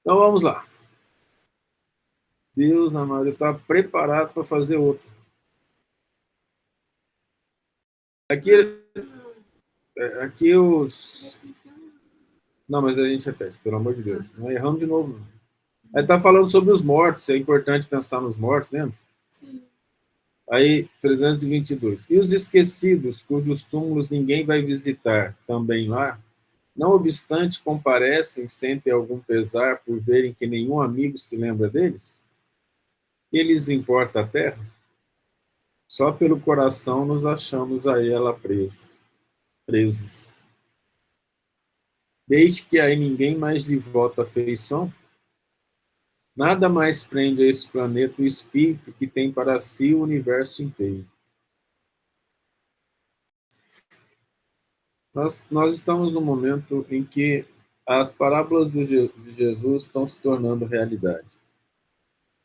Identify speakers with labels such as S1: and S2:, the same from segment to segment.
S1: Então vamos lá. Deus amado, ele está preparado para fazer outro. Aqui, aqui os. Não, mas a gente repete, pelo amor de Deus. Não erramos de novo. Não. Aí está falando sobre os mortos, é importante pensar nos mortos, lembra? Sim. Aí, 322. E os esquecidos, cujos túmulos ninguém vai visitar, também lá, não obstante comparecem, sentem algum pesar por verem que nenhum amigo se lembra deles? Que lhes importa a terra? Só pelo coração nos achamos a ela presos. Desde que aí ninguém mais lhe volta afeição, nada mais prende a esse planeta o espírito que tem para si o universo inteiro. Nós estamos no momento em que as parábolas de Jesus estão se tornando realidade.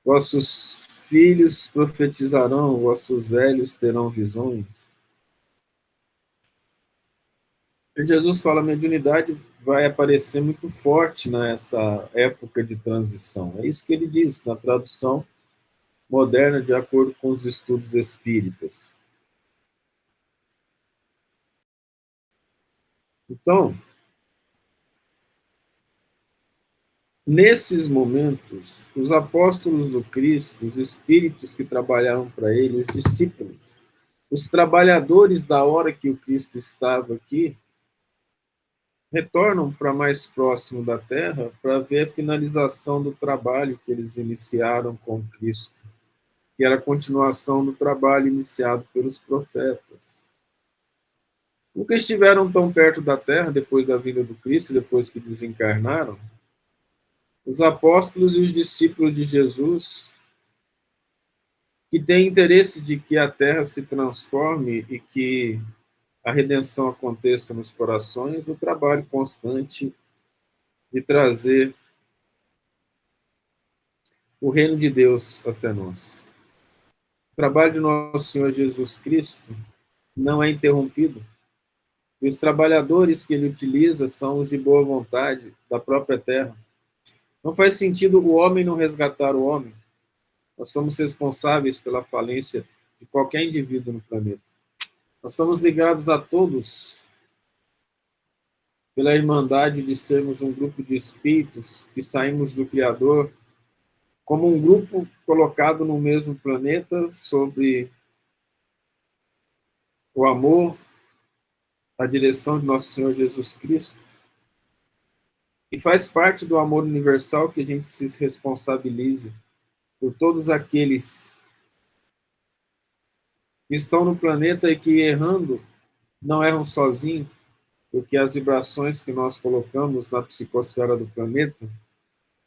S1: Vossos filhos profetizarão, vossos velhos terão visões. E Jesus fala, a mediunidade vai aparecer muito forte nessa época de transição. É isso que ele diz na tradução moderna, de acordo com os estudos espíritas. Então, nesses momentos, os apóstolos do Cristo, os espíritos que trabalharam para ele, os discípulos, os trabalhadores da hora que o Cristo estava aqui, retornam para mais próximo da Terra para ver a finalização do trabalho que eles iniciaram com Cristo, que era a continuação do trabalho iniciado pelos profetas. Nunca estiveram tão perto da Terra depois da vinda do Cristo, depois que desencarnaram. Os apóstolos e os discípulos de Jesus, que têm interesse de que a Terra se transforme e que a redenção aconteça nos corações, no trabalho constante de trazer o reino de Deus até nós. O trabalho de nosso Senhor Jesus Cristo não é interrompido. E os trabalhadores que ele utiliza são os de boa vontade da própria terra. Não faz sentido o homem não resgatar o homem. Nós somos responsáveis pela falência de qualquer indivíduo no planeta. Nós estamos ligados a todos pela irmandade de sermos um grupo de espíritos que saímos do Criador como um grupo colocado no mesmo planeta sobre o amor, a direção de nosso Senhor Jesus Cristo. E faz parte do amor universal que a gente se responsabilize por todos aqueles que estão no planeta e que, errando, não erram sozinhos, porque as vibrações que nós colocamos na psicosfera do planeta,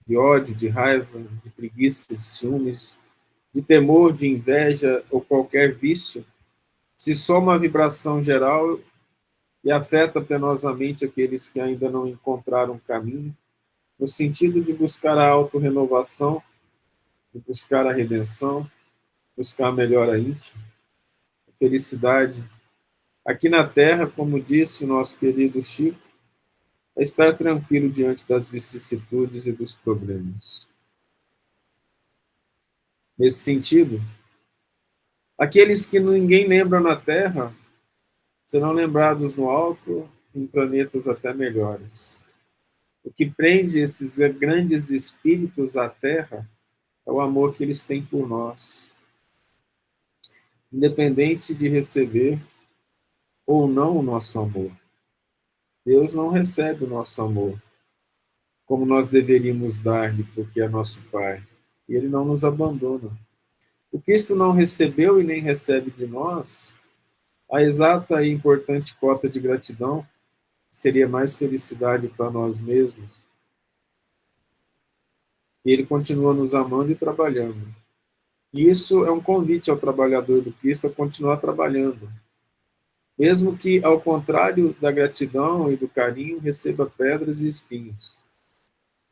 S1: de ódio, de raiva, de preguiça, de ciúmes, de temor, de inveja ou qualquer vício, se soma a vibração geral e afeta penosamente aqueles que ainda não encontraram caminho, no sentido de buscar a autorrenovação, de buscar a redenção, buscar a melhora íntima, a felicidade. Aqui na Terra, como disse o nosso querido Chico, é estar tranquilo diante das vicissitudes e dos problemas. Nesse sentido, aqueles que ninguém lembra na Terra serão lembrados no alto, em planetas até melhores. O que prende esses grandes espíritos à Terra é o amor que eles têm por nós. Independente de receber ou não o nosso amor. Deus não recebe o nosso amor como nós deveríamos dar-lhe, porque é nosso Pai. E Ele não nos abandona. O Cristo não recebeu e nem recebe de nós a exata e importante cota de gratidão, que seria mais felicidade para nós mesmos. E Ele continua nos amando e trabalhando. E isso é um convite ao trabalhador do Cristo a continuar trabalhando. Mesmo que, ao contrário da gratidão e do carinho, receba pedras e espinhos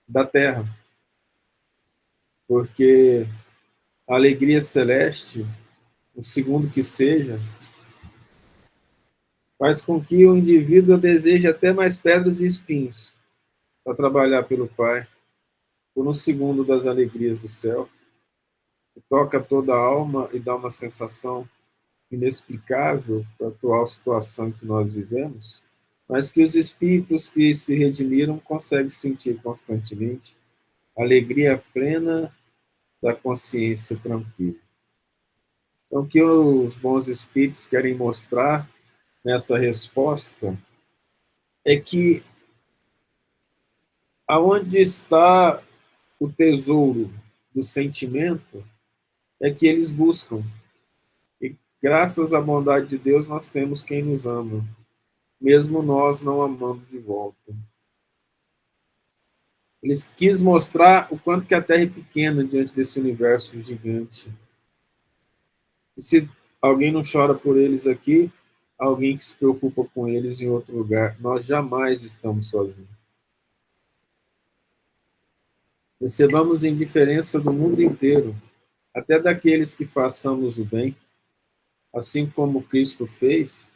S1: da terra. Porque a alegria celeste, o segundo que seja, faz com que o indivíduo deseje até mais pedras e espinhos para trabalhar pelo Pai, por um segundo das alegrias do céu, que toca toda a alma e dá uma sensação inexplicável para a atual situação que nós vivemos, mas que os espíritos que se redimiram conseguem sentir constantemente a alegria plena da consciência tranquila. Então, o que os bons espíritos querem mostrar nessa resposta é que aonde está o tesouro do sentimento é que eles buscam. E graças à bondade de Deus nós temos quem nos ama, mesmo nós não amando de volta. Eles quis mostrar o quanto que a Terra é pequena diante desse universo gigante. E se alguém não chora por eles aqui, alguém que se preocupa com eles em outro lugar. Nós jamais estamos sozinhos. Recebamos indiferença do mundo inteiro, até daqueles que façamos o bem, assim como Cristo fez,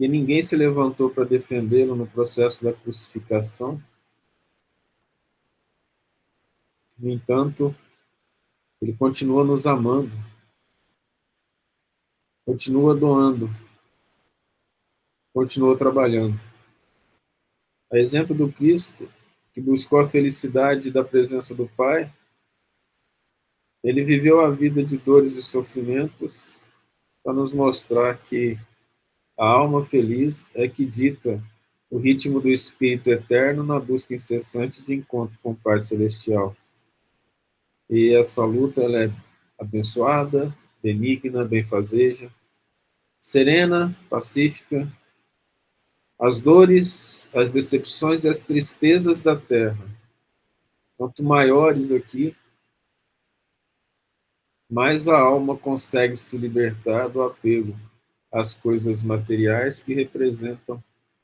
S1: e ninguém se levantou para defendê-lo no processo da crucificação. No entanto, ele continua nos amando, continua doando, continua trabalhando. A exemplo do Cristo, que buscou a felicidade da presença do Pai, ele viveu a vida de dores e sofrimentos para nos mostrar que a alma feliz é que dita o ritmo do Espírito eterno na busca incessante de encontro com o Pai Celestial. E essa luta ela é abençoada, benigna, benfazeja, serena, pacífica. As dores, as decepções e as tristezas da terra, quanto maiores aqui, mais a alma consegue se libertar do apego às coisas materiais que representam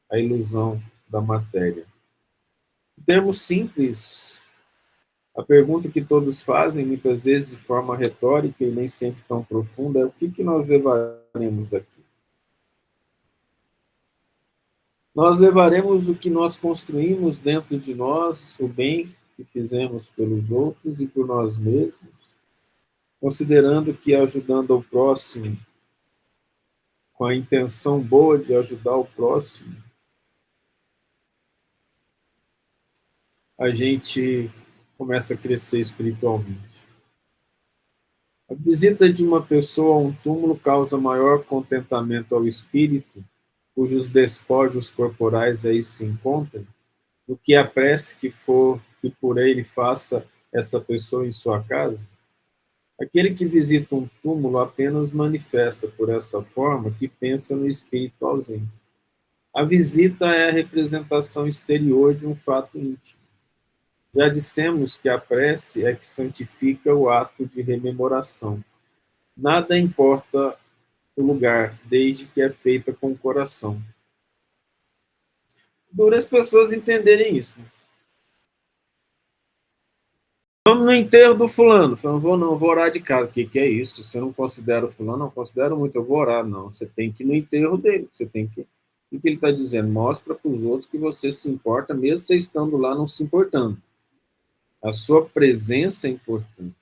S1: a ilusão da matéria. Em termos simples, a pergunta que todos fazem, muitas vezes de forma retórica e nem sempre tão profunda, é o que nós levaremos daqui? Nós levaremos o que nós construímos dentro de nós, o bem que fizemos pelos outros e por nós mesmos, considerando que ajudando o próximo, com a intenção boa de ajudar o próximo, a gente começa a crescer espiritualmente. A visita de uma pessoa a um túmulo causa maior contentamento ao espírito, cujos despojos corporais aí se encontram, do que a prece que por ele faça essa pessoa em sua casa. Aquele que visita um túmulo apenas manifesta por essa forma que pensa no espírito ausente. A visita é a representação exterior de um fato íntimo. Já dissemos que a prece é que santifica o ato de rememoração. Nada importa o lugar, desde que é feita com o coração. Dura as pessoas entenderem isso. Vamos no enterro do fulano. Não vou orar de casa. O que é isso? Você não considera o fulano? Não considero muito, eu vou orar. Não, você tem que ir no enterro dele. Você tem que... O que ele está dizendo? Mostra para os outros que você se importa, mesmo você estando lá não se importando. A sua presença é importante.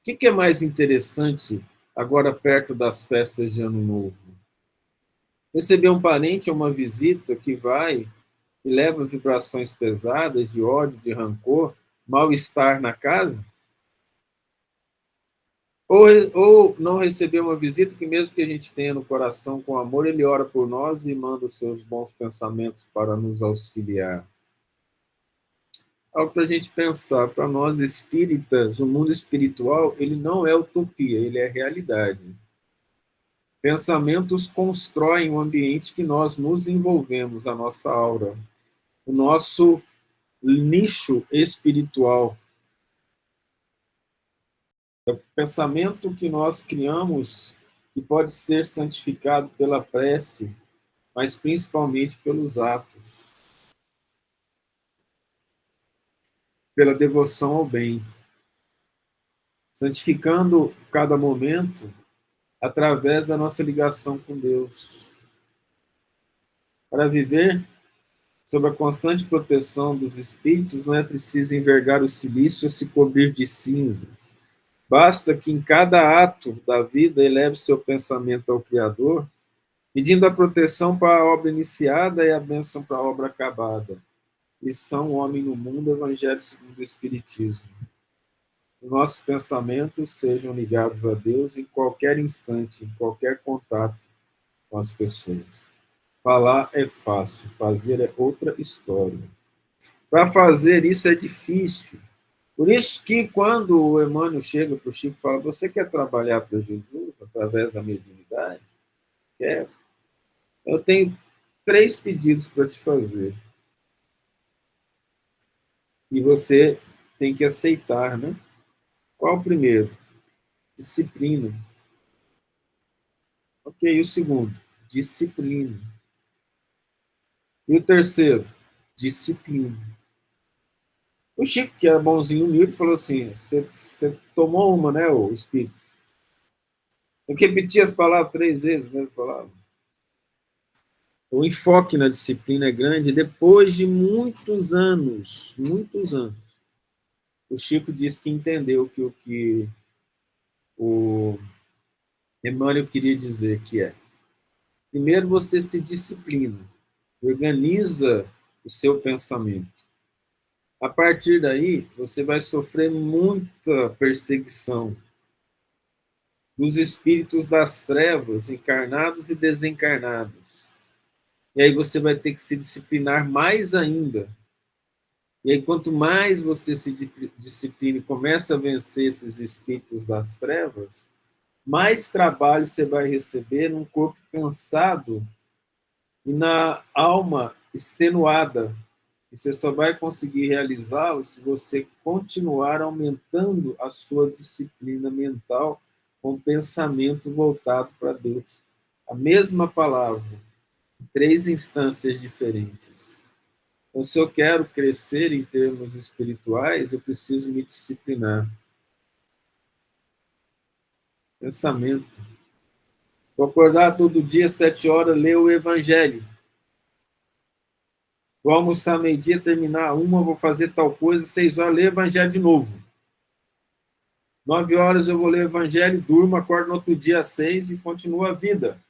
S1: O que é mais interessante agora perto das festas de Ano Novo? Receber um parente ou uma visita que vai e leva vibrações pesadas de ódio, de rancor, mal-estar na casa? Ou não receber uma visita que mesmo que a gente tenha no coração com amor, ele ora por nós e manda os seus bons pensamentos para nos auxiliar. Algo para a gente pensar. Para nós espíritas, o mundo espiritual ele não é utopia, ele é realidade. Pensamentos constroem o ambiente que nós nos envolvemos, a nossa aura, o nosso nicho espiritual. É o pensamento que nós criamos que pode ser santificado pela prece, mas principalmente pelos atos, pela devoção ao bem, santificando cada momento através da nossa ligação com Deus. Para viver Sob a constante proteção dos espíritos, não é preciso envergar o silício ou se cobrir de cinzas. Basta que em cada ato da vida eleve seu pensamento ao Criador, pedindo a proteção para a obra iniciada e a bênção para a obra acabada. Lição Homem no Mundo, Evangelho segundo o Espiritismo. Nossos pensamentos sejam ligados a Deus em qualquer instante, em qualquer contato com as pessoas. Falar é fácil, fazer é outra história. Para fazer isso é difícil. Por isso que quando o Emmanuel chega para o Chico e fala: você quer trabalhar para Jesus através da mediunidade? Quero. Eu tenho 3 pedidos para te fazer. E você tem que aceitar, né? Qual o primeiro? Disciplina. Ok, e o segundo? Disciplina. E o terceiro? Disciplina. O Chico, que era bonzinho, humilde, falou assim: você tomou uma, né, o Espírito? Tem que repetir as palavras 3 vezes, as mesmas palavras. O enfoque na disciplina é grande. Depois de muitos anos, o Chico disse que entendeu que o que o Emmanuel queria dizer, que é: primeiro você se disciplina, organiza o seu pensamento. A partir daí, você vai sofrer muita perseguição dos espíritos das trevas, encarnados e desencarnados. E aí você vai ter que se disciplinar mais ainda. E aí, quanto mais você se disciplina e começa a vencer esses espíritos das trevas, mais trabalho você vai receber num corpo cansado e na alma extenuada. E você só vai conseguir realizá-lo se você continuar aumentando a sua disciplina mental com pensamento voltado para Deus. A mesma palavra, em 3 instâncias diferentes. Então, se eu quero crescer em termos espirituais, eu preciso me disciplinar. Pensamento. Vou acordar todo dia, 7 horas, ler o Evangelho. Vou almoçar meio-dia, terminar 1, vou fazer tal coisa, 6 horas, ler o Evangelho de novo. 9 horas eu vou ler o Evangelho, durmo, acordo no outro dia às 6 e continuo a vida.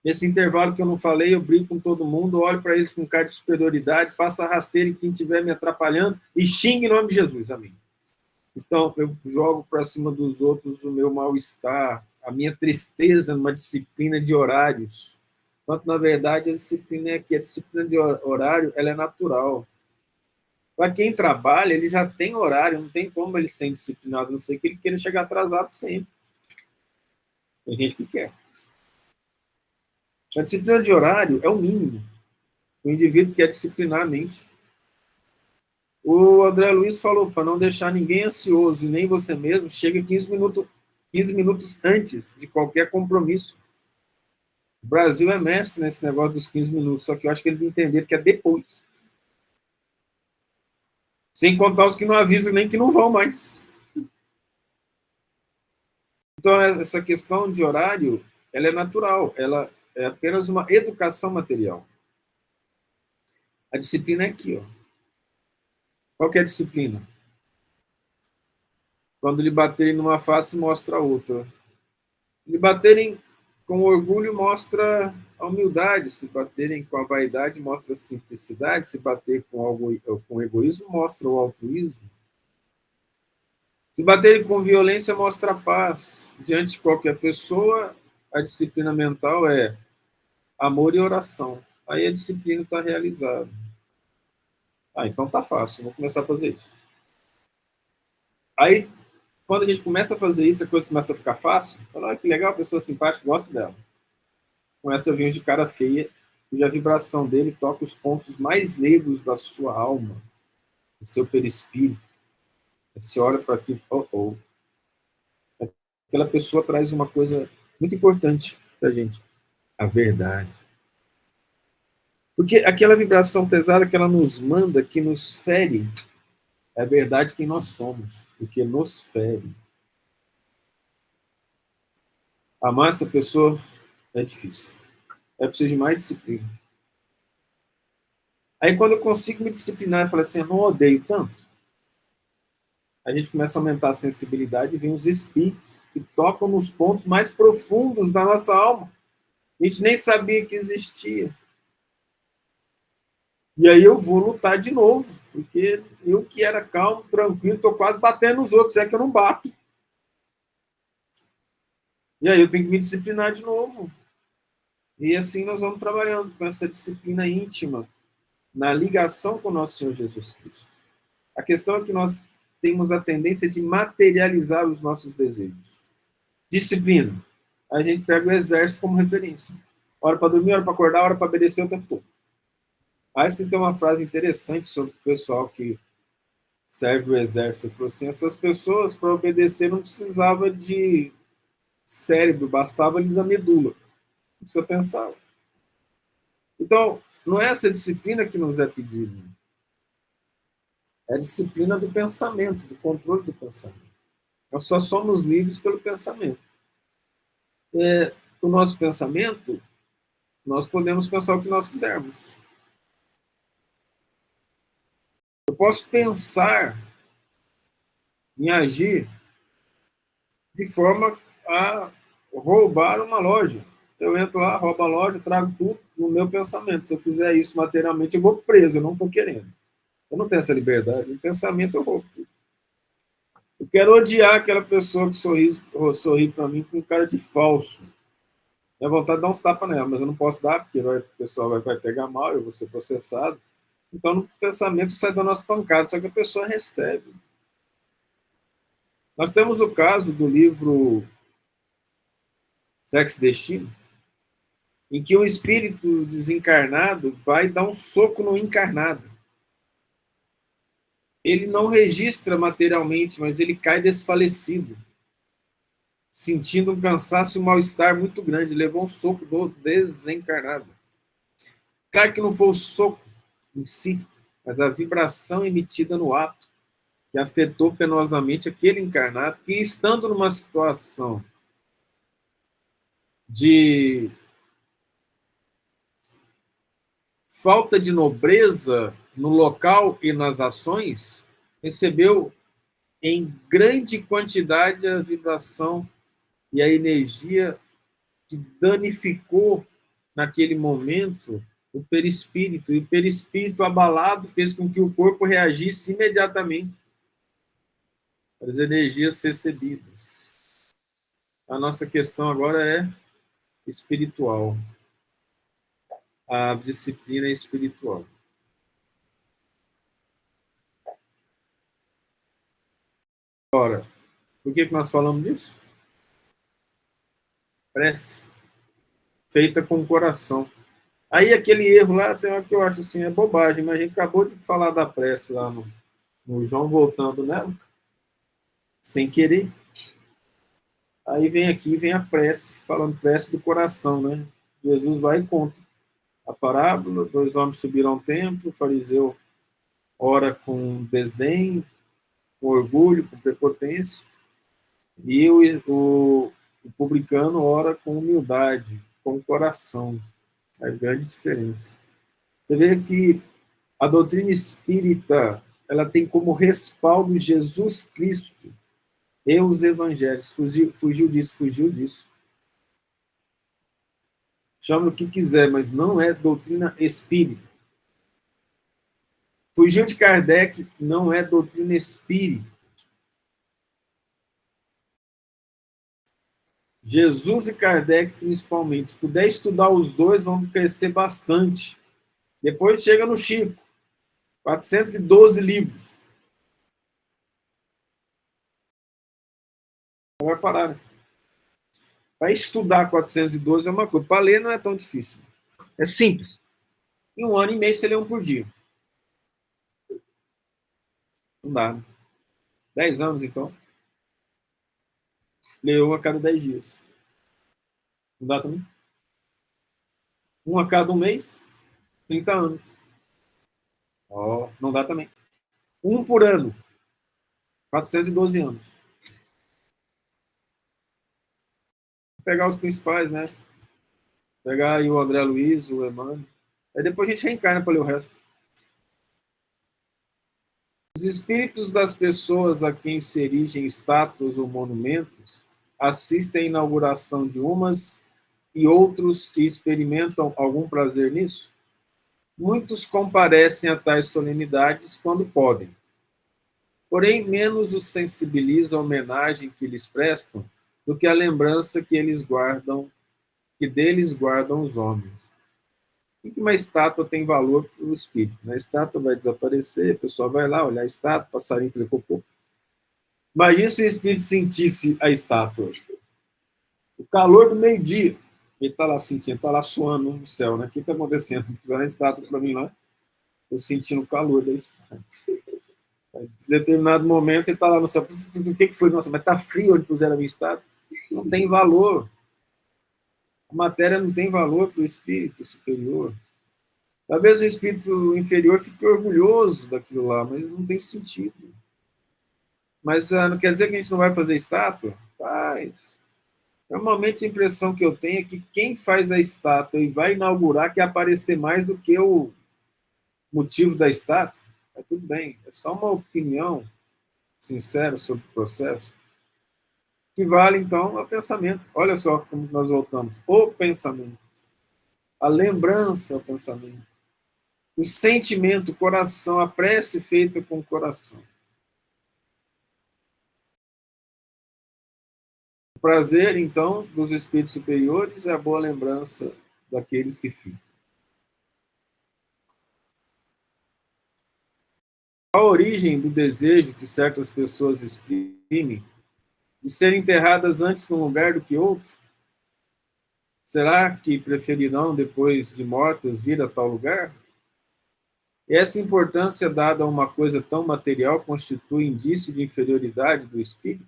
S1: Nesse intervalo que eu não falei, eu brigo com todo mundo, olho para eles com cara de superioridade, passo a rasteira em quem estiver me atrapalhando e xingue em nome de Jesus. Amém. Então, eu jogo para cima dos outros o meu mal-estar, a minha tristeza numa disciplina de horários. Enquanto, na verdade, a disciplina é aqui. A disciplina de horário ela é natural. Para quem trabalha, ele já tem horário, não tem como ele ser indisciplinado, a não ser que ele queira chegar atrasado sempre. Tem gente que quer. A disciplina de horário é o mínimo. O indivíduo quer disciplinar a mente. O André Luiz falou, para não deixar ninguém ansioso, nem você mesmo, chega 15 minutos antes de qualquer compromisso. O Brasil é mestre nesse negócio dos 15 minutos, só que eu acho que eles entenderam que é depois. Sem contar os que não avisam nem que não vão mais. Então, essa questão de horário, ela é natural, ela é apenas uma educação material. A disciplina é aqui, ó. Qual que é a disciplina? Quando lhe baterem numa face, mostra a outra. Lhe baterem com orgulho, mostra a humildade. Se baterem com a vaidade, mostra a simplicidade. Se bater com egoísmo, mostra o altruísmo. Se baterem com violência, mostra a paz. Diante de qualquer pessoa, a disciplina mental é amor e oração. Aí a disciplina está realizada. Então tá fácil, vou começar a fazer isso. Aí, quando a gente começa a fazer isso, a coisa começa a ficar fácil. Fala, que legal, a pessoa simpática, gosta dela. Começa a vir de cara feia, e a vibração dele toca os pontos mais negros da sua alma, do seu perispírito. Você olha para aquilo, aquela pessoa traz uma coisa muito importante para a gente, a verdade. Porque aquela vibração pesada que ela nos manda, que nos fere, é a verdade quem nós somos, porque nos fere. Amar essa pessoa é difícil. É preciso de mais disciplina. Aí, quando eu consigo me disciplinar e falar assim, eu não odeio tanto, a gente começa a aumentar a sensibilidade e vem os espíritos que tocam nos pontos mais profundos da nossa alma. A gente nem sabia que existia. E aí eu vou lutar de novo, porque eu que era calmo, tranquilo, estou quase batendo nos outros, se é que eu não bato. E aí eu tenho que me disciplinar de novo. E assim nós vamos trabalhando com essa disciplina íntima, na ligação com o nosso Senhor Jesus Cristo. A questão é que nós temos a tendência de materializar os nossos desejos. Disciplina. A gente pega o exército como referência. Hora para dormir, hora para acordar, hora para obedecer o tempo todo. Aí você tem uma frase interessante sobre o pessoal que serve o exército. Ele falou assim, essas pessoas, para obedecer, não precisava de cérebro, bastava-lhes a medula. Não precisa pensar. Então, não é essa disciplina que nos é pedida. É a disciplina do pensamento, do controle do pensamento. Nós só somos livres pelo pensamento. O nosso pensamento, nós podemos pensar o que nós quisermos. Eu posso pensar em agir de forma a roubar uma loja. Eu entro lá, roubo a loja, trago tudo no meu pensamento. Se eu fizer isso materialmente, eu vou preso, eu não estou querendo. Eu não tenho essa liberdade. No pensamento, eu roubo tudo. Eu quero odiar aquela pessoa que sorri para mim com cara de falso. Minha vontade de dar uns tapas nela, mas eu não posso dar, porque o pessoal vai pegar mal, eu vou ser processado. Então, no pensamento, sai dando umas pancadas, só que a pessoa recebe. Nós temos o caso do livro Sexo e Destino, em que um espírito desencarnado vai dar um soco no encarnado. Ele não registra materialmente, mas ele cai desfalecido, sentindo um cansaço e um mal-estar muito grande. Levou um soco do desencarnado. Claro que não foi o soco em si, mas a vibração emitida no ato, que afetou penosamente aquele encarnado, que estando numa situação de falta de nobreza no local e nas ações, recebeu em grande quantidade a vibração e a energia que danificou naquele momento o perispírito. E o perispírito abalado fez com que o corpo reagisse imediatamente às energias recebidas. A nossa questão agora é espiritual. A disciplina é espiritual. Ora, por que nós falamos disso? Prece feita com o coração. Aí aquele erro lá, tem uma que eu acho assim, é bobagem, mas a gente acabou de falar da prece lá no João, voltando nela, sem querer. Aí vem aqui, vem a prece, falando prece do coração, né? Jesus vai e conta a parábola, 2 homens subiram ao templo, o fariseu ora com desdém, com orgulho, com prepotência, e o publicano ora com humildade, com o coração. É a grande diferença. Você vê que a doutrina espírita, ela tem como respaldo Jesus Cristo e os evangelhos. Fugiu disso, fugiu disso. Chama o que quiser, mas não é doutrina espírita. Fugiu de Kardec, não é doutrina espírita. Jesus e Kardec, principalmente. Se puder estudar os dois, vamos crescer bastante. Depois chega no Chico, 412 livros. Vai parar. Né? Para estudar 412 é uma coisa. Para ler não é tão difícil. É simples. Em 1 ano e meio você lê um por dia. Não dá, né? 10 anos, então. Lê um a cada 10 dias. Não dá também? Um a cada um mês, 30 anos. Oh, não dá também. Um por ano, 412 anos. Vou pegar os principais, né? Pegar aí o André Luiz, o Emmanuel. Aí depois a gente reencarna para ler o resto. Os espíritos das pessoas a quem se erigem estátuas ou monumentos assistem à inauguração de umas e outros e experimentam algum prazer nisso? Muitos comparecem a tais solenidades quando podem, porém menos os sensibiliza a homenagem que lhes prestam do que a lembrança que eles guardam, que deles guardam os homens. O que uma estátua tem valor para o espírito? A estátua vai desaparecer, o pessoal vai lá olhar a estátua, passarinho fazer cocô. Imagina se o espírito sentisse a estátua. O calor do meio-dia. Ele está lá sentindo, está lá suando no céu, né? O que está acontecendo? Fizeram a estátua para mim lá. Estou sentindo o calor da estátua. Em determinado momento ele está lá no céu. O que foi? Nossa, mas está frio onde puseram a minha estátua. Não tem valor. A matéria não tem valor para o espírito superior. Talvez o espírito inferior fique orgulhoso daquilo lá, mas não tem sentido. Mas não quer dizer que a gente não vai fazer estátua? Faz. Normalmente a impressão que eu tenho é que quem faz a estátua e vai inaugurar quer aparecer mais do que o motivo da estátua. É tudo bem, é só uma opinião sincera sobre o processo. Que vale, então, o pensamento. Olha só como nós voltamos. O pensamento. A lembrança ao pensamento. O sentimento, o coração, a prece feita com o coração. O prazer, então, dos espíritos superiores é a boa lembrança daqueles que ficam. A origem do desejo que certas pessoas exprimem de serem enterradas antes num lugar do que outro? Será que preferirão, depois de mortas, vir a tal lugar? Essa importância dada a uma coisa tão material constitui indício de inferioridade do espírito?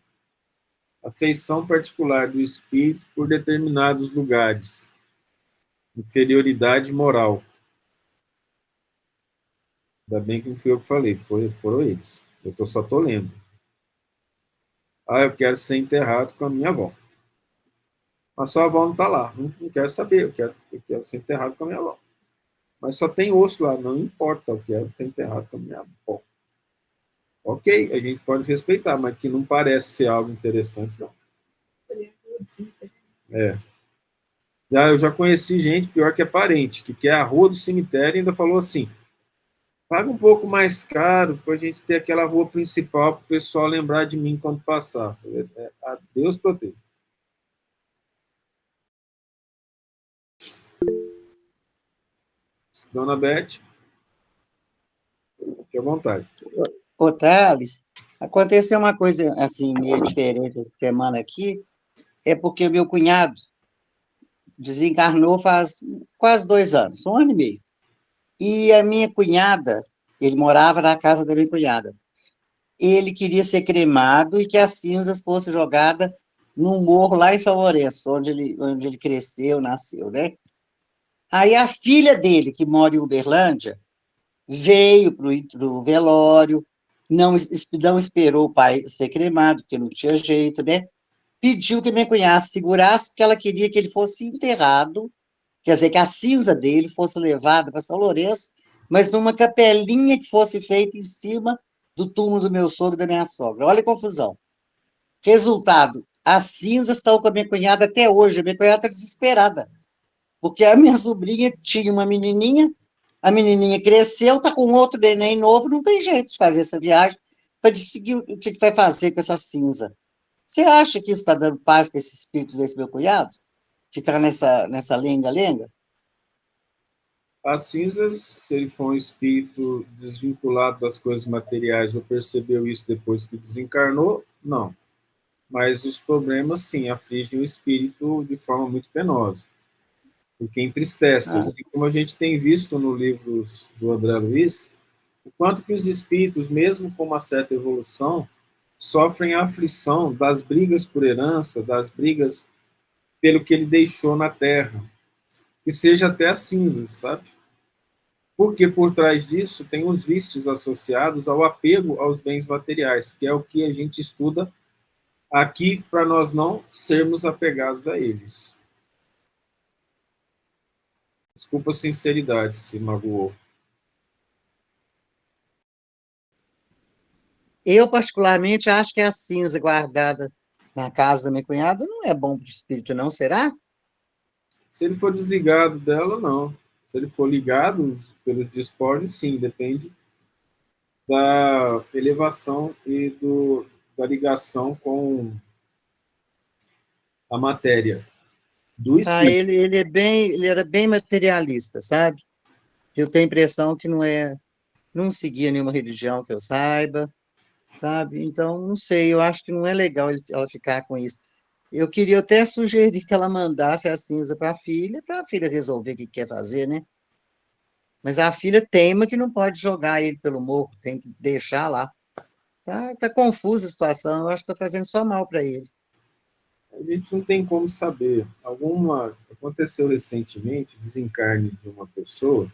S1: Afeição particular do espírito por determinados lugares. Inferioridade moral. Ainda bem que não fui eu que falei, foram eles. Só estou lendo. Eu quero ser enterrado com a minha avó. Mas sua avó não está lá. Não quero saber, eu quero ser enterrado com a minha avó. Mas só tem osso lá, não importa, eu quero ser enterrado com a minha avó. Ok, a gente pode respeitar, mas que não parece ser algo interessante, não. É. Eu já conheci gente, pior que é parente, que quer a rua do cemitério e ainda falou assim, paga um pouco mais caro para a gente ter aquela rua principal para o pessoal lembrar de mim quando passar. A Deus proteja. Dona Beth, fique à vontade.
S2: Ô, Thales, aconteceu uma coisa assim meio diferente essa semana aqui, é porque o meu cunhado desencarnou faz quase 2 anos, 1 ano e meio. E a minha cunhada, ele morava na casa da minha cunhada. Ele queria ser cremado e que as cinzas fossem jogadas num morro lá em São Lourenço, onde ele cresceu, nasceu, né? Aí a filha dele, que mora em Uberlândia, veio para o velório, não esperou o pai ser cremado, porque não tinha jeito, né? Pediu que minha cunhada segurasse, porque ela queria que ele fosse enterrado, quer dizer, que a cinza dele fosse levada para São Lourenço, mas numa capelinha que fosse feita em cima do túmulo do meu sogro e da minha sogra. Olha a confusão. Resultado, as cinzas estão com a minha cunhada até hoje. A minha cunhada está desesperada, porque a minha sobrinha tinha uma menininha, a menininha cresceu, está com outro neném novo, não tem jeito de fazer essa viagem para decidir o que vai fazer com essa cinza. Você acha que isso está dando paz para esse espírito desse meu cunhado? Ficar nessa lenga-lenga?
S1: As cinzas, se ele for um espírito desvinculado das coisas materiais ou percebeu isso depois que desencarnou, não. Mas os problemas, sim, afligem o espírito de forma muito penosa, porque entristece.
S2: Ah,
S1: Assim como a gente tem visto no livro do André Luiz, o quanto que os espíritos, mesmo com uma certa evolução, sofrem a aflição das brigas por herança, das brigas pelo que ele deixou na Terra, que seja até as cinzas, sabe? Porque por trás disso tem os vícios associados ao apego aos bens materiais, que é o que a gente estuda aqui para nós não sermos apegados a eles. Desculpa a sinceridade se magoou.
S2: Eu, particularmente, acho que a cinza guardada na casa da minha cunhada não é bom para o espírito, não, será?
S1: Se ele for desligado dela, não. Se ele for ligado pelos despojos, sim, depende da elevação e da ligação com a matéria do
S2: Ah,
S1: espírito.
S2: ele era bem materialista, sabe? Eu tenho a impressão que não seguia nenhuma religião que eu saiba, sabe? Então, não sei, eu acho que não é legal ela ficar com isso. Eu queria até sugerir que ela mandasse a cinza para a filha resolver o que quer fazer, né? Mas a filha teima que não pode jogar ele pelo morro, tem que deixar lá. Tá confusa a situação, eu acho que está fazendo só mal para ele.
S1: A gente não tem como saber. Aconteceu recentemente o desencarne de uma pessoa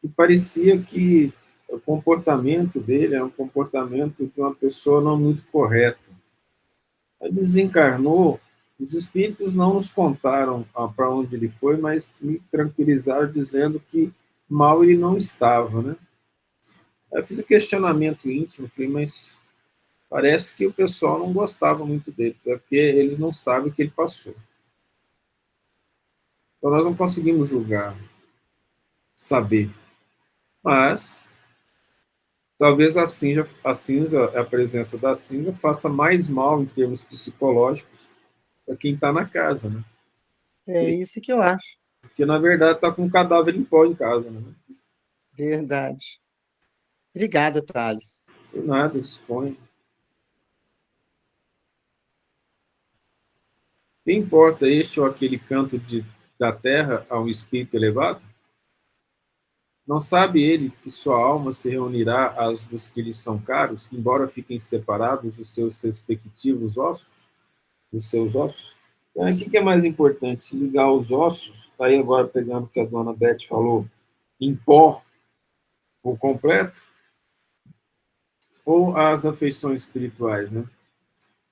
S1: que parecia que o comportamento dele é um comportamento de uma pessoa não muito correta. Ele desencarnou, os espíritos não nos contaram para onde ele foi, mas me tranquilizaram dizendo que mal ele não estava, né? Eu fiz um questionamento íntimo, falei, mas parece que o pessoal não gostava muito dele, porque eles não sabem o que ele passou. Então nós não conseguimos julgar, saber. Mas talvez a presença da cinza faça mais mal em termos psicológicos para quem está na casa, né?
S2: É isso que eu acho,
S1: Porque na verdade está com um cadáver em pó em casa, né?
S2: verdade. Obrigada, Thales.
S1: Por nada, dispõe. Quem importa este ou aquele canto da terra a um espírito elevado? Não sabe ele que sua alma se reunirá às dos que lhe são caros, embora fiquem separados os seus respectivos ossos, os seus ossos? Então, o que é mais importante? Se ligar os ossos, está aí agora pegando o que a dona Beth falou, em pó por completo, ou as afeições espirituais, né?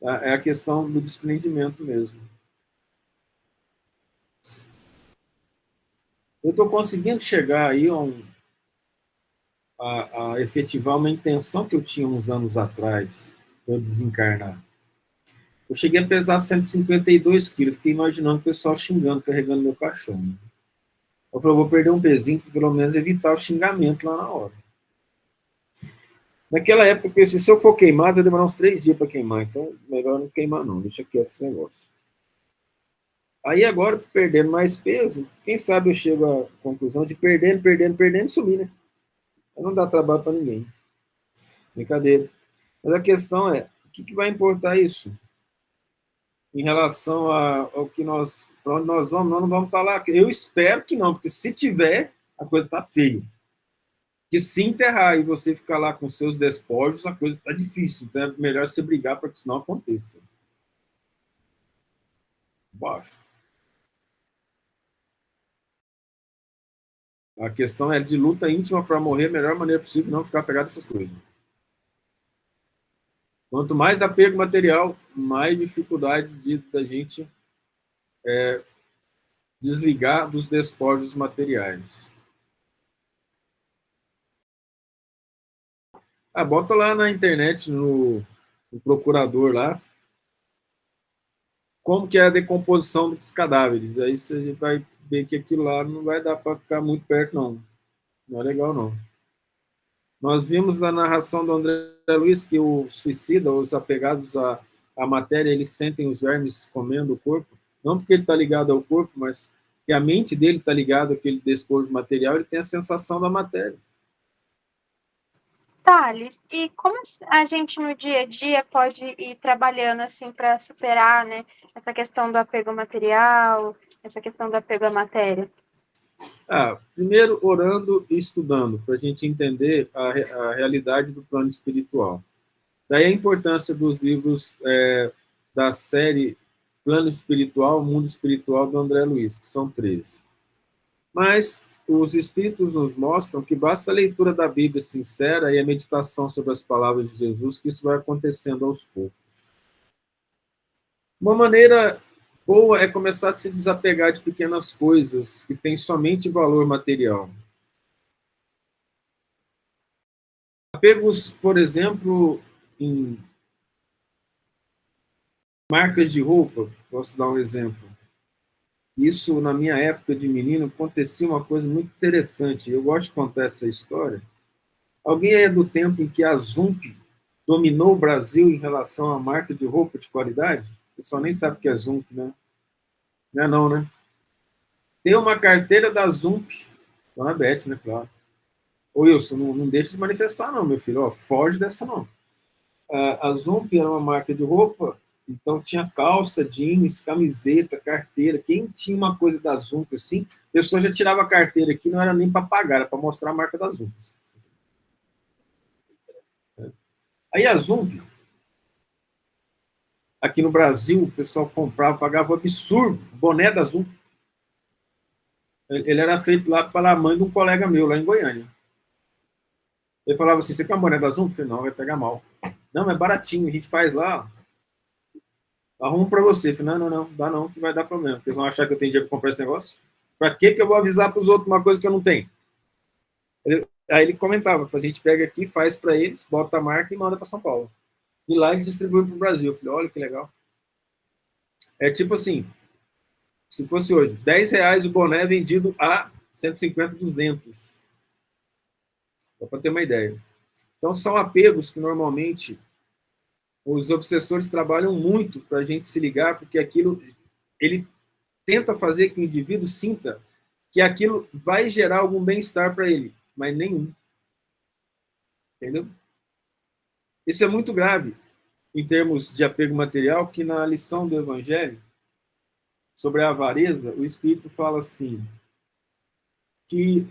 S1: É a questão do desprendimento mesmo. Eu estou conseguindo chegar aí a efetivar uma intenção que eu tinha uns anos atrás, para eu desencarnar. Eu cheguei a pesar 152 quilos, fiquei imaginando o pessoal xingando, carregando meu caixão. Eu falei, eu vou perder um pezinho para pelo menos evitar o xingamento lá na hora. Naquela época eu pensei, se eu for queimado, vai demorar uns 3 dias para queimar, então melhor não queimar não, deixa quieto esse negócio. Aí agora, perdendo mais peso, quem sabe eu chego à conclusão de perdendo, sumir, né? Aí não dá trabalho para ninguém. Brincadeira. Mas a questão é, o que vai importar isso? Em relação ao que para onde nós vamos, nós não vamos estar lá. Eu espero que não, porque se tiver, a coisa está feia. Que se enterrar e você ficar lá com seus despojos, a coisa está difícil. Então é melhor você brigar para que isso não aconteça. Baixo. A questão é de luta íntima para morrer da melhor maneira possível, não ficar pegado essas coisas. Quanto mais apego material, mais dificuldade da gente desligar dos despojos materiais. Bota lá na internet, no procurador lá, como que é a decomposição dos cadáveres. Aí você vai ver que aquilo lá não vai dar para ficar muito perto, não. Não é legal, não. Nós vimos a narração do André Luiz que o suicida, os apegados à matéria, eles sentem os vermes comendo o corpo, não porque ele está ligado ao corpo, mas que a mente dele está ligada àquele despojo material, ele tem a sensação da matéria.
S3: Thales, e como a gente no dia a dia pode ir trabalhando assim para superar, né, essa questão do apego material, essa questão do apego à matéria?
S1: Primeiro, orando e estudando, para a gente entender a realidade do plano espiritual. Daí a importância dos livros da série Plano Espiritual, Mundo Espiritual, do André Luiz, que são 13. Mas os Espíritos nos mostram que basta a leitura da Bíblia sincera e a meditação sobre as palavras de Jesus, que isso vai acontecendo aos poucos. Uma maneira boa é começar a se desapegar de pequenas coisas que têm somente valor material. Apegos, por exemplo, em marcas de roupa, posso dar um exemplo. Isso, na minha época de menino, acontecia uma coisa muito interessante. Eu gosto de contar essa história. Alguém é do tempo em que a Zump dominou o Brasil em relação à marca de roupa de qualidade? O pessoal nem sabe o que é Zump, né? Não é não, né? Tem uma carteira da Zump, Dona Beth, né, claro. Ô, Wilson, não deixa de manifestar, não, meu filho. Ó, foge dessa, não. A Zump era uma marca de roupa, então tinha calça, jeans, camiseta, carteira. Quem tinha uma coisa da Zump, assim, a pessoa já tirava a carteira aqui, não era nem para pagar, era para mostrar a marca da Zump. Aí a Zump, aqui no Brasil, o pessoal comprava, pagava um absurdo, o boné da Zump. Ele era feito lá pela mãe de um colega meu, lá em Goiânia. Ele falava assim, você quer um boné da Zump? Eu falei, não, vai pegar mal. Não, é baratinho, a gente faz lá, arrumo para você. Eu falei, não, dá não, que vai dar problema. Porque eles vão achar que eu tenho dinheiro para comprar esse negócio. Para que eu vou avisar para os outros uma coisa que eu não tenho? Aí ele comentava, a gente pega aqui, faz para eles, bota a marca e manda para São Paulo. E lá eles distribuem para o Brasil. Eu falei, olha que legal. É tipo assim, se fosse hoje, R$10 o boné vendido a 150, 200. Só para ter uma ideia. Então, são apegos que normalmente os obsessores trabalham muito para a gente se ligar, porque aquilo, ele tenta fazer que o indivíduo sinta que aquilo vai gerar algum bem-estar para ele, mas nenhum. Entendeu? Isso é muito grave em termos de apego material, que na lição do Evangelho sobre a avareza, o Espírito fala assim, que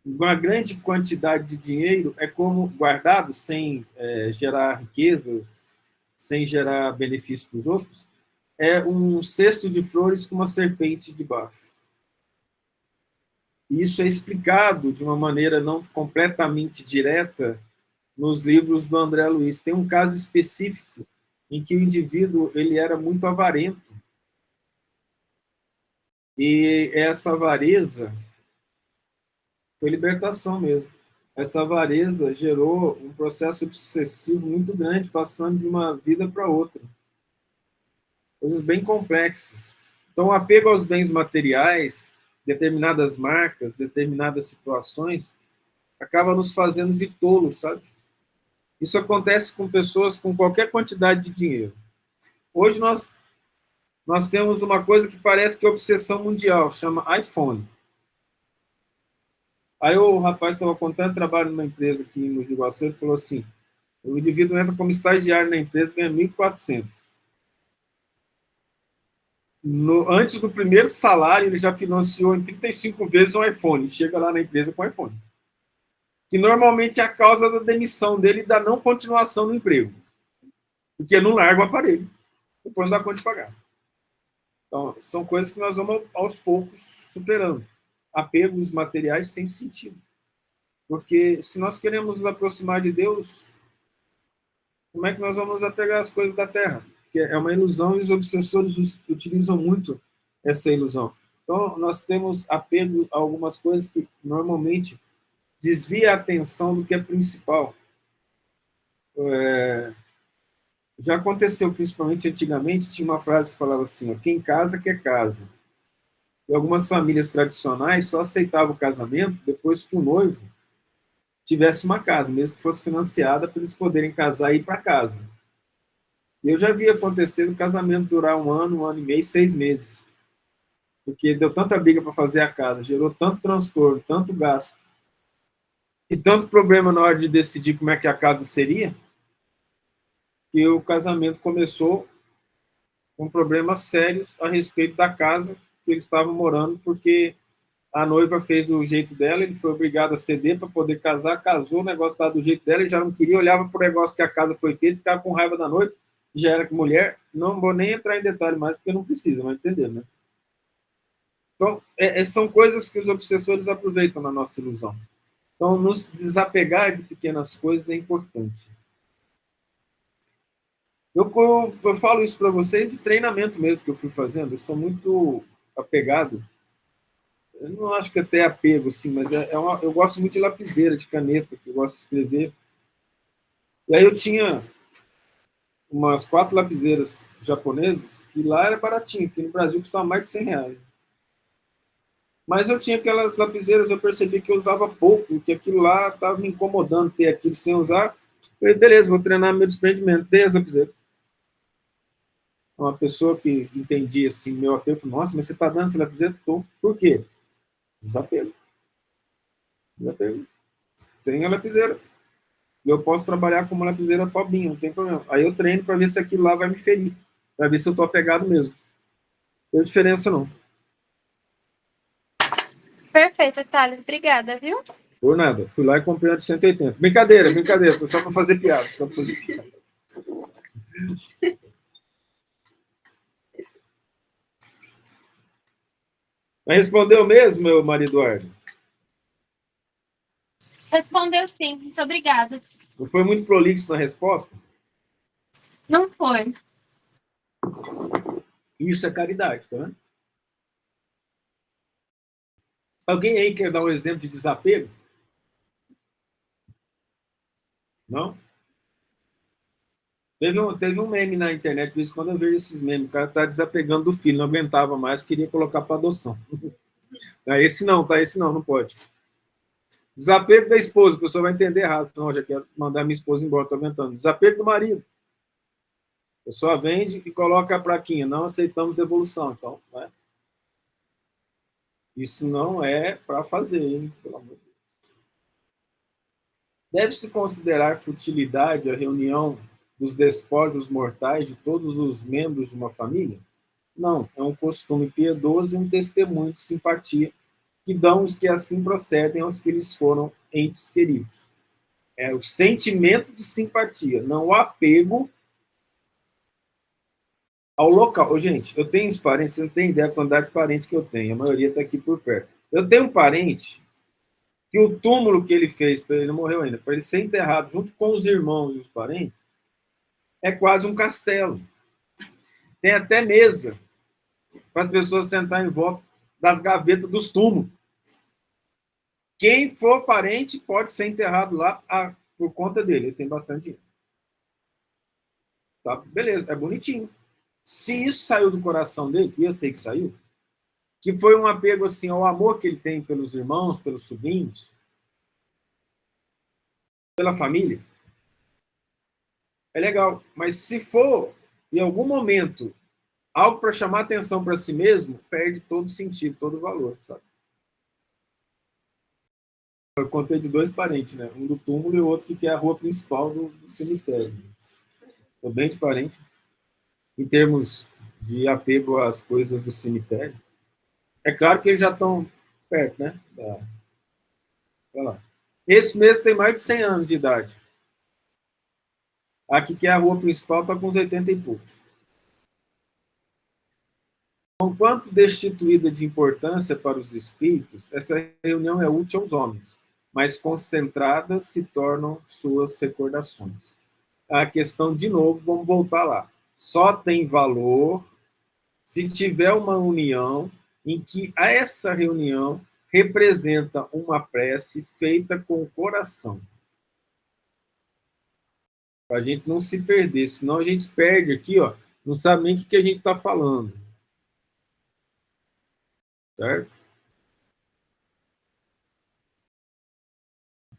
S1: uma grande quantidade de dinheiro é como guardado, sem gerar riquezas, sem gerar benefício para os outros, é um cesto de flores com uma serpente debaixo. E isso é explicado de uma maneira não completamente direta nos livros do André Luiz. Tem um caso específico em que o indivíduo ele era muito avarento. E essa avareza foi libertação mesmo. Essa avareza gerou um processo obsessivo muito grande, passando de uma vida para outra. Coisas bem complexas. Então, o apego aos bens materiais, determinadas marcas, determinadas situações, acaba nos fazendo de tolos, sabe? Isso acontece com pessoas com qualquer quantidade de dinheiro. Hoje nós temos uma coisa que parece que é obsessão mundial, chama iPhone. Aí o rapaz estava contando, trabalho numa empresa aqui no Iguaçu, ele falou assim, o indivíduo entra como estagiário na empresa, ganha 1.400. Antes do primeiro salário, ele já financiou em 35 vezes um iPhone, chega lá na empresa com iPhone. Que normalmente é a causa da demissão dele e da não continuação no emprego. Porque não larga o aparelho, depois não dá conta de pagar. Então, são coisas que nós vamos, aos poucos, superando. Apegos materiais sem sentido. Porque se nós queremos nos aproximar de Deus, como é que nós vamos apegar as coisas da terra? Porque é uma ilusão e os obsessores utilizam muito essa ilusão. Então, nós temos apego a algumas coisas que normalmente desvia a atenção do que é principal. Já aconteceu, principalmente antigamente, tinha uma frase que falava assim, ó, quem casa quer casa. E algumas famílias tradicionais só aceitavam o casamento depois que o noivo tivesse uma casa, mesmo que fosse financiada para eles poderem casar e ir para casa. Eu já vi acontecer o casamento durar um ano e meio, 6 meses. Porque deu tanta briga para fazer a casa, gerou tanto transtorno, tanto gasto, e tanto problema na hora de decidir como é que a casa seria, que o casamento começou com problemas sérios a respeito da casa que eles estavam morando, porque a noiva fez do jeito dela, ele foi obrigado a ceder para poder casar, casou, o negócio estava do jeito dela, ele já não queria, olhava para o negócio que a casa foi feita, ficava com raiva da noiva, já era mulher, não vou nem entrar em detalhe mais, porque não precisa, mas entender, né? Então, são coisas que os obsessores aproveitam na nossa ilusão. Então, nos desapegar de pequenas coisas é importante. Eu falo isso para vocês de treinamento mesmo que eu fui fazendo. Eu sou muito apegado. Eu não acho que até apego, sim, mas eu gosto muito de lapiseira, de caneta, que eu gosto de escrever. E aí eu tinha umas 4 lapiseiras japonesas, que lá era baratinho, que no Brasil custava mais de 100 reais. Mas eu tinha aquelas lapiseiras, eu percebi que eu usava pouco, que aquilo lá estava me incomodando ter aquilo sem usar. Eu falei, beleza, vou treinar meu desprendimento, dei as lapiseiras. Uma pessoa que entendia assim, meu apego, falou, nossa, mas você está dando essa lapiseira? Tô. Por quê? Desapego. Desapego. Tem a lapiseira. Eu posso trabalhar como lapiseira pobinha, não tem problema. Aí eu treino para ver se aquilo lá vai me ferir, para ver se eu estou apegado mesmo. Não tem diferença, não.
S3: Perfeito, Thales. Obrigada, viu?
S1: Por nada. Fui lá e comprei uma de 180. Brincadeira, brincadeira. Foi só para fazer piada. Só para fazer piada. Mas respondeu mesmo, meu marido Eduardo?
S3: Respondeu sim. Muito obrigada.
S1: Não foi muito prolixo na resposta?
S3: Não foi.
S1: Isso é caridade, tá vendo? Alguém aí quer dar um exemplo de desapego? Não? Teve um meme na internet, de vez em quando eu vejo esses memes, o cara tá desapegando do filho, não aguentava mais, queria colocar para adoção. Esse não, tá? Esse não pode. Desapego da esposa, a pessoa vai entender errado. Não, já quero mandar minha esposa embora, tô aumentando. Desapego do marido. A pessoa vende e coloca a plaquinha, não aceitamos devolução. Então, né? Isso não é para fazer, hein? Pelo amor de Deus. Deve-se considerar futilidade a reunião dos despojos mortais de todos os membros de uma família? Não, é um costume piedoso e um testemunho de simpatia que dão os que assim procedem aos que lhes foram entes queridos. É o sentimento de simpatia, não o apego ao local. Ô, gente, eu tenho uns parentes, você não tem ideia da quantidade de parente que eu tenho, a maioria está aqui por perto. Eu tenho um parente que o túmulo que ele fez, ele não morreu ainda, para ele ser enterrado junto com os irmãos e os parentes, é quase um castelo. Tem até mesa para as pessoas sentarem em volta das gavetas dos túmulos. Quem for parente pode ser enterrado lá por conta dele. Ele tem bastante dinheiro. Tá? Beleza, é bonitinho. Se isso saiu do coração dele, e eu sei que saiu, que foi um apego assim ao amor que ele tem pelos irmãos, pelos sobrinhos, pela família, é legal. Mas se for, em algum momento, algo para chamar atenção para si mesmo, perde todo o sentido, todo o valor, sabe? Eu contei de 2 parentes, né? Um do túmulo e o outro que quer a rua principal do cemitério. Estou bem de parente. Em termos de apego às coisas do cemitério. É claro que eles já estão perto, né? Olha lá. Esse mesmo tem mais de 100 anos de idade. Aqui, que é a rua principal, está com uns 80 e poucos. Enquanto destituída de importância para os espíritos, essa reunião é útil aos homens, mas concentradas se tornam suas recordações. A questão, de novo, vamos voltar lá. Só tem valor se tiver uma união em que essa reunião representa uma prece feita com o coração. Para a gente não se perder, senão a gente perde aqui, ó, não sabe nem o que a gente está falando. Certo?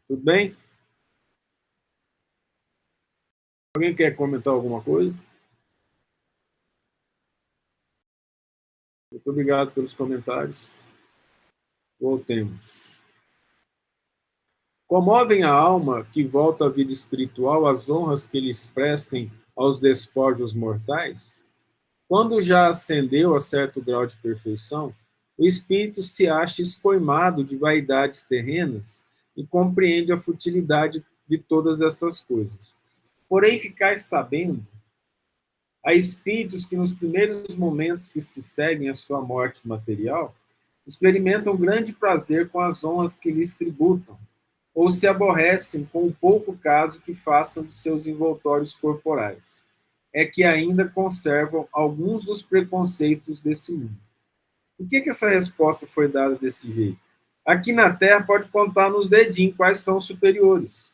S1: Tudo bem? Alguém quer comentar alguma coisa? Muito obrigado pelos comentários. Voltemos. Comovem a alma que volta à vida espiritual as honras que lhes prestem aos despojos mortais? Quando já ascendeu a certo grau de perfeição, o espírito se acha escoimado de vaidades terrenas e compreende a futilidade de todas essas coisas. Porém, ficais sabendo, há espíritos que nos primeiros momentos que se seguem à sua morte material, experimentam grande prazer com as honras que lhes tributam, ou se aborrecem com o pouco caso que façam de seus envoltórios corporais. É que ainda conservam alguns dos preconceitos desse mundo. Por que essa resposta foi dada desse jeito? Aqui na Terra pode contar nos dedinhos quais são os superiores.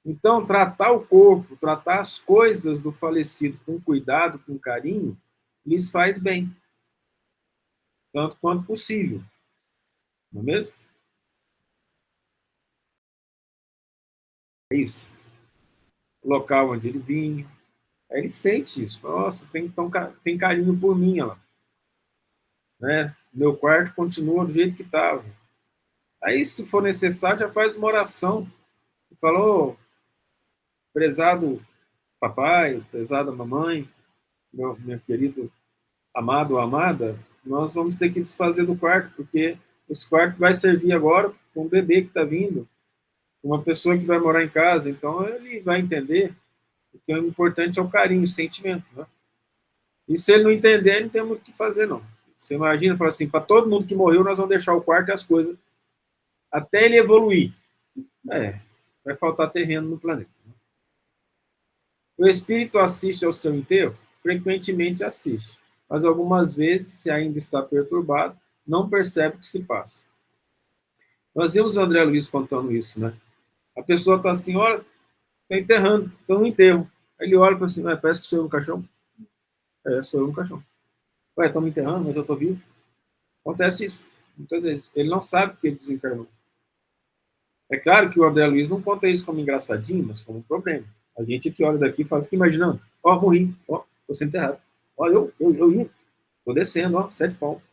S1: Então, tratar o corpo, tratar as coisas do falecido com cuidado, com carinho, lhes faz bem, tanto quanto possível, não é mesmo? É isso. O local onde ele vinha, aí ele sente isso. Nossa, tem carinho por mim, ela, né? Meu quarto continua do jeito que estava. Aí, se for necessário, já faz uma oração. Falou, prezado papai, prezada mamãe, meu querido amado ou amada, nós vamos ter que desfazer do quarto, porque esse quarto vai servir agora para um bebê que está vindo, uma pessoa que vai morar em casa, então ele vai entender que o importante é o carinho, o sentimento. Né? E se ele não entender, não tem muito o que fazer, não. Você imagina, fala assim, para todo mundo que morreu, nós vamos deixar o quarto e as coisas até ele evoluir. Vai faltar terreno no planeta. O espírito assiste ao seu enterro? Frequentemente assiste, mas algumas vezes, se ainda está perturbado, não percebe o que se passa. Nós vimos o André Luiz contando isso, né? A pessoa está assim, olha, está enterrando, estou no enterro. Aí ele olha e fala assim, parece que sou eu no caixão. Sou eu no caixão. Estão me enterrando, mas eu estou vivo. Acontece isso, muitas vezes. Ele não sabe que ele desencarnou. É claro que o André Luiz não conta isso como engraçadinho, mas como um problema. A gente que olha daqui fala, fica imaginando, morri, estou sendo enterrado. Eu ia, estou descendo, 7 palmos.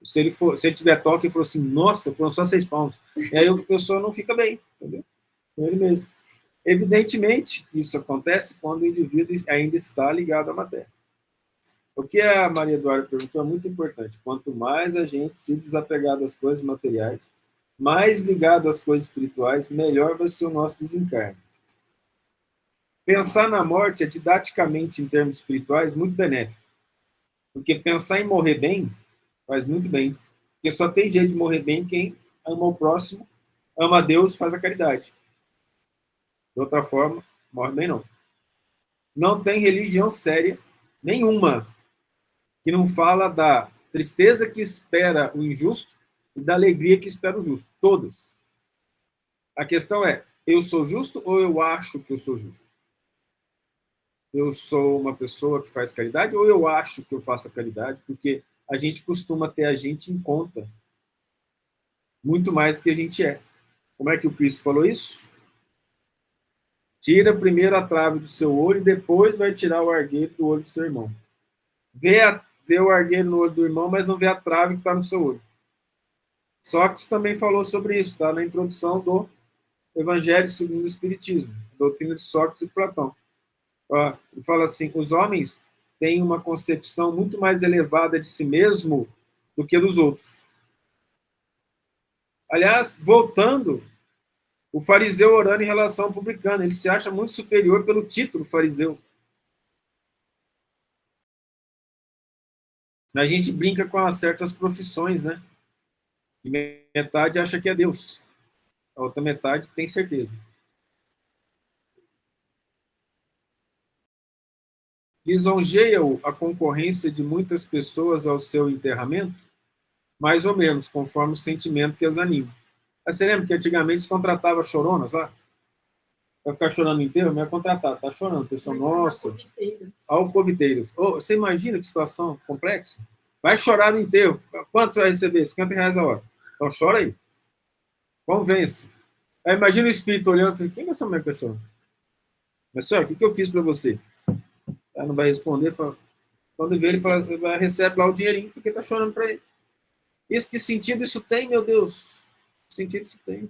S1: Se ele tiver toque, ele falou assim, nossa, foram só 6 palmos. E aí a pessoa não fica bem, entendeu? Com ele mesmo. Evidentemente, isso acontece quando o indivíduo ainda está ligado à matéria. O que a Maria Eduarda perguntou é muito importante. Quanto mais a gente se desapegar das coisas materiais, mais ligado às coisas espirituais, melhor vai ser o nosso desencarne. Pensar na morte é didaticamente, em termos espirituais, muito benéfico. Porque pensar em morrer bem faz muito bem. Porque só tem jeito de morrer bem quem ama o próximo, ama a Deus, faz a caridade. De outra forma, morre bem não. Não tem religião séria nenhuma que não fala da tristeza que espera o injusto e da alegria que espera o justo. Todas. A questão é, eu sou justo ou eu acho que eu sou justo? Eu sou uma pessoa que faz caridade ou eu acho que eu faço a caridade? Porque a gente costuma ter a gente em conta muito mais do que a gente é. Como é que o Cristo falou isso? Tira primeiro a trave do seu olho e depois vai tirar o argueiro do olho do seu irmão. Vê o argueiro no olho do irmão, mas não vê a trave que está no seu olho. Sócrates também falou sobre isso, tá? Na introdução do Evangelho segundo o Espiritismo, doutrina de Sócrates e Platão. Ele fala assim, os homens têm uma concepção muito mais elevada de si mesmo do que dos outros. Aliás, voltando, o fariseu orando em relação ao publicano, ele se acha muito superior pelo título fariseu. A gente brinca com certas profissões, né? E metade acha que é Deus. A outra metade tem certeza. Lisonjeia-o a concorrência de muitas pessoas ao seu enterramento? Mais ou menos, conforme o sentimento que as anima. Mas você lembra que antigamente se contratava choronas lá? Vai ficar chorando inteiro, mas é contratado. Tá chorando, pessoal. Nossa. Alcoviteiras. Você imagina que situação complexa? Vai chorar no enterro. Quanto você vai receber? R$50 a hora. Então chora aí. Convence. Aí imagina o espírito olhando e falando, quem é essa mulher que está chorando? Mas, senhor, o que eu fiz para você? Ela não vai responder. Fala, quando vê, ele fala, recebe lá o dinheirinho, porque está chorando para ele. Isso, que sentido isso tem, meu Deus? Que sentido isso tem?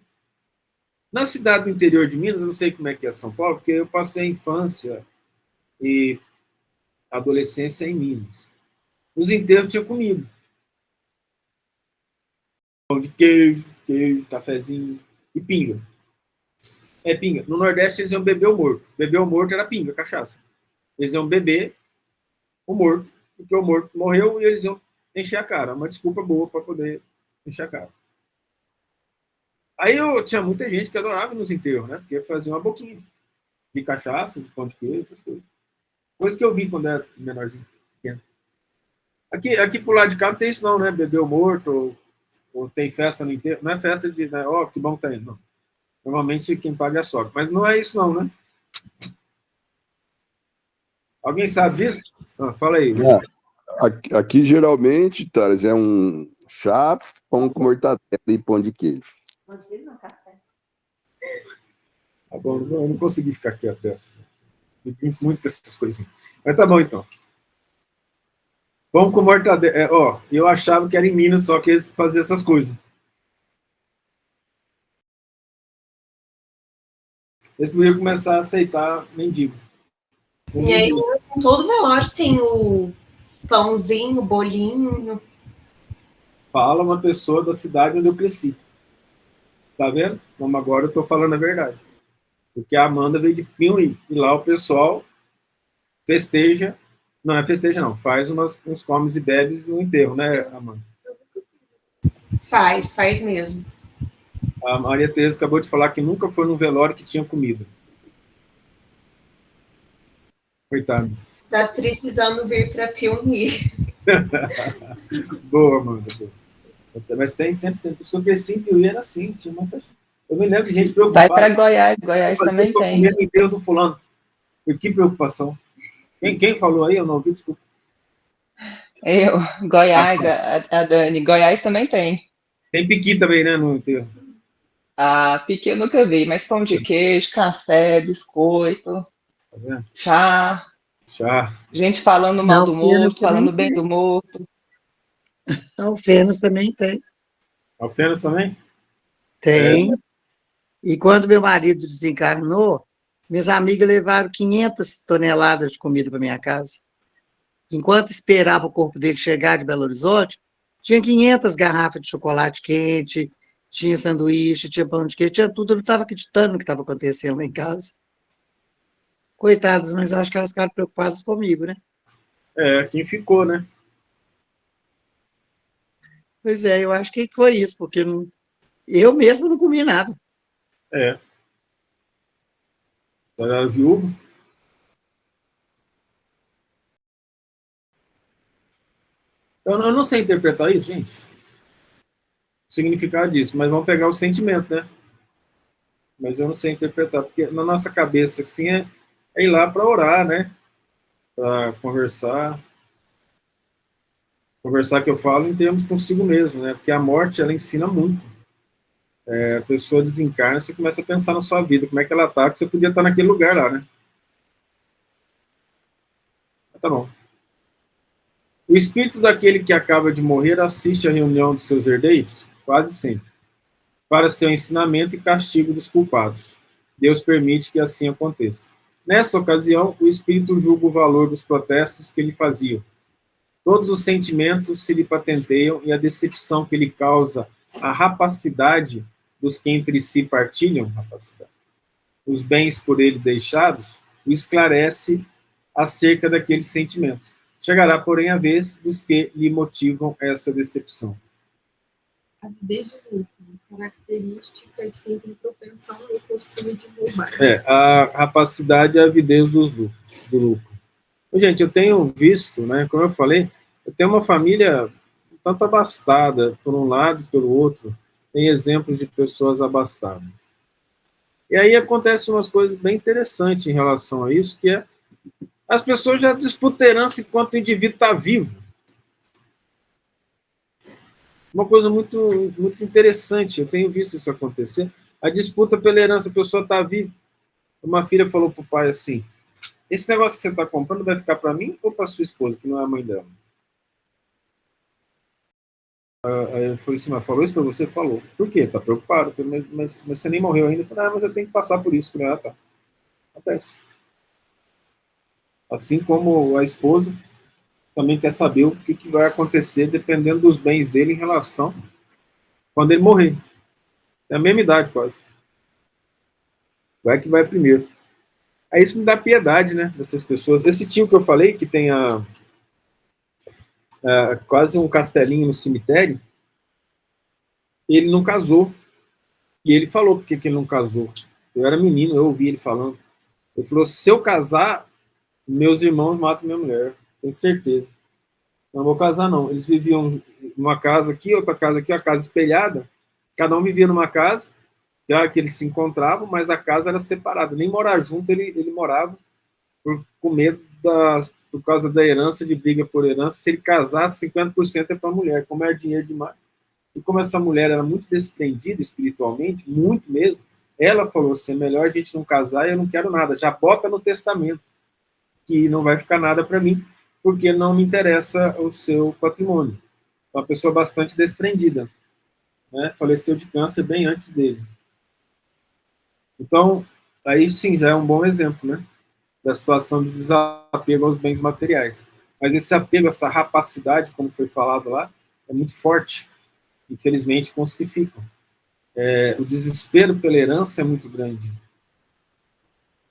S1: Na cidade do interior de Minas, eu não sei como é que é São Paulo, porque eu passei a infância e adolescência em Minas. Os enterros tinham comida. Pão de queijo, cafezinho e pinga. Pinga. No Nordeste eles iam beber o morto. Beber o morto era pinga, cachaça. Eles iam beber o morto, porque o morto morreu e eles iam encher a cara. Uma desculpa boa para poder encher a cara. Aí tinha muita gente que adorava ir nos enterros, né? Porque fazia uma boquinha de cachaça, de pão de queijo, essas coisas. Coisa que eu vi quando era menorzinho, pequeno. Aqui pro lado de cá não tem isso não, né? Beber o morto, ou tem festa no enterro. Não é festa de, né? Que bom que tá indo, não. Normalmente quem paga é a sogra. Mas não é isso não, né? Alguém sabe disso? Fala aí.
S4: Aqui geralmente, Thales, é um chá, pão com mortadela e pão de queijo.
S3: Pão de queijo não, café.
S1: Tá bom, eu não consegui ficar quieto dessa. Eu brinco muito com essas coisinhas. Mas tá bom, então. Pão com mortadela. Eu achava que era em Minas só que eles faziam essas coisas. Eles podiam começar a aceitar mendigo.
S5: E aí, assim, todo velório tem o pãozinho, o bolinho.
S1: Fala uma pessoa da cidade onde eu cresci. Tá vendo? Como agora eu tô falando a verdade. Porque a Amanda veio de Piauí. E lá o pessoal festeja. Não é festeja, não. Faz uns comes e bebes no enterro, né, Amanda?
S5: Faz mesmo.
S1: A Maria Tereza acabou de falar que nunca foi num velório que tinha comida. Coitado.
S5: Tá precisando vir para Piauí.
S1: Boa, Amanda. Boa. Mas sempre tem. Por isso que eu cresci em Piauí, era assim. Tinha uma... Eu me lembro de gente preocupada.
S6: Vai para Goiás também tem.
S1: No enterro do fulano. E que preocupação. Quem falou aí? Eu não ouvi, desculpa.
S6: Goiás, a Dani. Goiás também tem.
S1: Tem piqui também, né, no enterro.
S6: Ah, piqui eu nunca vi, mas pão de queijo, café, biscoito,
S1: Tá vendo?
S6: chá, gente falando mal do morto, falando bem do morto.
S2: Alfenas também tem.
S1: Alfenas também?
S2: Tem. E quando meu marido desencarnou, minhas amigas levaram 500 toneladas de comida para minha casa. Enquanto esperava o corpo dele chegar de Belo Horizonte, tinha 500 garrafas de chocolate quente, tinha sanduíche, tinha pão de queijo, tinha tudo. Eu não estava acreditando no que estava acontecendo lá em casa. Coitadas, mas eu acho que elas ficaram preocupadas comigo, né?
S1: Quem ficou, né?
S2: Pois é, eu acho que foi isso, porque eu mesmo não comi nada.
S1: Era viúvo. Eu não sei interpretar isso, gente. O significado disso, mas vamos pegar o sentimento, né? Mas eu não sei interpretar, porque na nossa cabeça, assim, é ir lá para orar, né? Para conversar. Conversar que eu falo em termos consigo mesmo, né? Porque a morte, ela ensina muito. A pessoa desencarna, você começa a pensar na sua vida, como é que ela tá, que você podia estar naquele lugar lá, né? Tá bom. O espírito daquele que acaba de morrer assiste à reunião de seus herdeiros, quase sempre, para seu ensinamento e castigo dos culpados. Deus permite que assim aconteça. Nessa ocasião, o espírito julga o valor dos protestos que lhe faziam. Todos os sentimentos se lhe patenteiam e a decepção que lhe causa a rapacidade dos que entre si partilham os bens por ele deixados, o esclarece acerca daqueles sentimentos. Chegará, porém, a vez dos que lhe motivam essa decepção.
S5: A avidez de lucro, característica de quem tem propensão e costume de roubar.
S1: A rapacidade e a avidez do lucro. Gente, eu tenho visto, né, como eu falei, eu tenho uma família tanto abastada, por um lado e pelo outro, tem exemplos de pessoas abastadas. E aí acontecem umas coisas bem interessantes em relação a isso, que é as pessoas já disputam herança enquanto o indivíduo está vivo. Uma coisa muito, muito interessante, eu tenho visto isso acontecer. A disputa pela herança, a pessoa está viva. Uma filha falou para o pai assim, esse negócio que você está comprando vai ficar para mim ou para sua esposa, que não é a mãe dela? Aí eu falei assim, mas falou isso para você? Falou. Por quê? Está preocupado? Mas você nem morreu ainda? Eu falei, mas eu tenho que passar por isso. Eu falei, tá. Acontece. Assim como a esposa também quer saber o que vai acontecer dependendo dos bens dele em relação quando ele morrer. É a mesma idade, quase. Vai que vai primeiro. Aí isso me dá piedade, né, dessas pessoas. Esse tio que eu falei, que tem quase um castelinho no cemitério, ele não casou. E ele falou por que ele não casou. Eu era menino, eu ouvi ele falando. Ele falou, se eu casar, meus irmãos matam minha mulher. Tenho certeza. Não vou casar, não. Eles viviam numa casa aqui, outra casa aqui, a casa espelhada. Cada um vivia numa casa. Claro que eles se encontravam, mas a casa era separada. Nem morar junto ele morava com medo por causa da herança, de briga por herança. Se ele casasse, 50% é para a mulher, como é dinheiro demais. E como essa mulher era muito desprendida espiritualmente, muito mesmo, ela falou assim, é melhor a gente não casar e eu não quero nada. Já bota no testamento que não vai ficar nada para mim, porque não me interessa o seu patrimônio. Uma pessoa bastante desprendida, né? Faleceu de câncer bem antes dele. Então, aí sim, já é um bom exemplo, né? Da situação de desapego aos bens materiais. Mas esse apego, essa rapacidade, como foi falado lá, é muito forte, infelizmente, com os que ficam. O desespero pela herança é muito grande,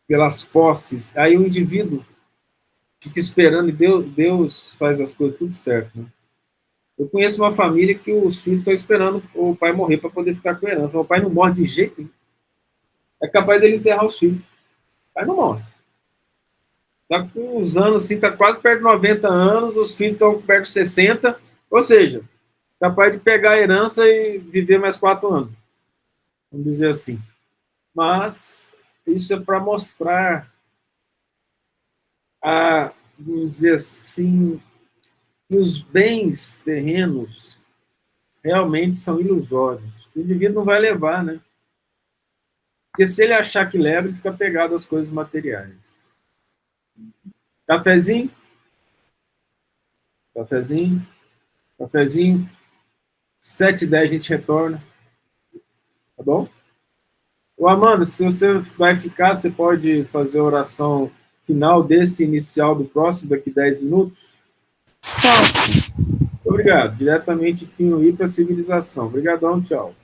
S1: pelas posses. Aí o indivíduo fica esperando e Deus faz as coisas tudo certo, né? Eu conheço uma família que os filhos estão esperando o pai morrer para poder ficar com a herança. O pai não morre de jeito nenhum. É capaz dele enterrar os filhos. O pai não morre. Está com uns anos, assim, está quase perto de 90 anos, os filhos estão perto de 60, ou seja, capaz de pegar a herança e viver mais 4 anos. Vamos dizer assim. Mas isso é para mostrar vamos dizer assim, que os bens terrenos realmente são ilusórios. O indivíduo não vai levar, né? Porque se ele achar que leva, ele fica pegado às coisas materiais. Cafezinho? Cafezinho? Cafezinho? 7h10 a gente retorna. Tá bom? Ô, Amanda, se você vai ficar, você pode fazer a oração final desse inicial do próximo, daqui 10 minutos?
S2: Posso.
S1: Obrigado. Diretamente de Pinhuí para a civilização. Obrigadão, tchau.